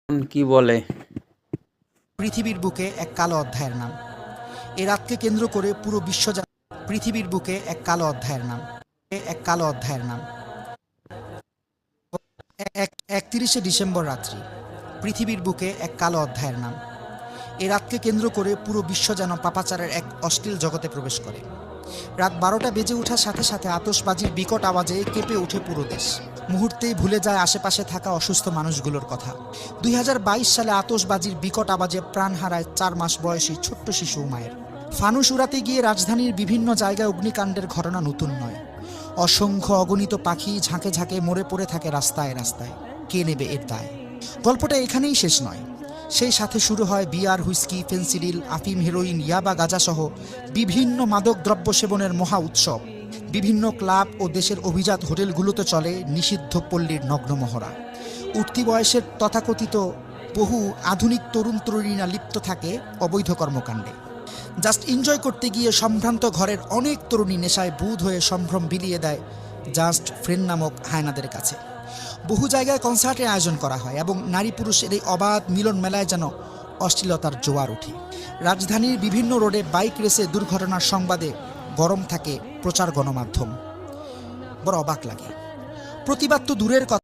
কি বলে? পৃথিবীর বুকে এক কালো অধ্যায়ের নাম। এ রাতকে কেন্দ্র করে পুরো বিশ্ব পৃথিবীর বুকে এক কালো অধ্যায়ের নাম। এক কালো অধ্যায়ের নাম। 31শে ডিসেম্বর রাত্রি। পৃথিবীর বুকে এক কালো অধ্যায়ের নাম। এ রাতকে কেন্দ্র করে পুরো বিশ্ব যেন পাপাচারের এক অশ্লীল জগতে প্রবেশ করে। রাত 12টা বেজে ওঠার সাথে সাথে আতশবাজির বিকট আওয়াজে কেঁপে ওঠে পুরো দেশ। মুহূর্তেই ভুলে যায় আশেপাশে থাকা অসুস্থ মানুষগুলোর কথা। 2022 সালে আতশবাজির বিকট আওয়াজে প্রাণ হারায় 4 মাস বয়সী ছোট্ট শিশু উমায়ের। ফানুস উড়াতে গিয়ে রাজধানীর বিভিন্ন জায়গায় অগ্নিকাণ্ডের ঘটনা নতুন নয়। অসংখ্য অগণিত পাখি ঝাঁকে ঝাঁকে মরে পড়ে থাকে রাস্তায় রাস্তায়। কে নেবে এর দায়? গল্পটা এখানেই শেষ নয়। সেই সাথে শুরু হয় বিয়ার, হুইস্কি, ফেন্সিডিল, আফিম, হেরোইন, ইয়াবা, গাঁজাসহ বিভিন্ন মাদক দ্রব্য সেবনের মহা উৎসব। বিভিন্ন ক্লাব ও দেশের অভিজাত হোটেলগুলোতে চলে নিষিদ্ধ পল্লীর নগ্ন মহড়া। উঠতি বয়সের তথাকথিত বহু আধুনিক তরুণ তরুণীরা লিপ্ত থাকে অবৈধ কর্মকাণ্ডে। জাস্ট এনজয় করতে গিয়ে সম্ভ্রান্ত ঘরের অনেক তরুণী নেশায় বুঁদ হয়ে সম্ভ্রম বিলিয়ে দেয় জাস্ট ফ্রেন্ড নামক হায়নাদের কাছে। বহু জায়গায় কনসার্টের আয়োজন করা হয় এবং নারী পুরুষের এই অবাধ মিলন মেলায় যেন অশ্লীলতার জোয়ার ওঠে। রাজধানীর বিভিন্ন রোডে বাইক রেসে দুর্ঘটনার সংবাদে গরম থাকে প্রচার গণমাধ্যম। বড় অবাক লাগে। প্রতিবাদ তো দূরের কথা।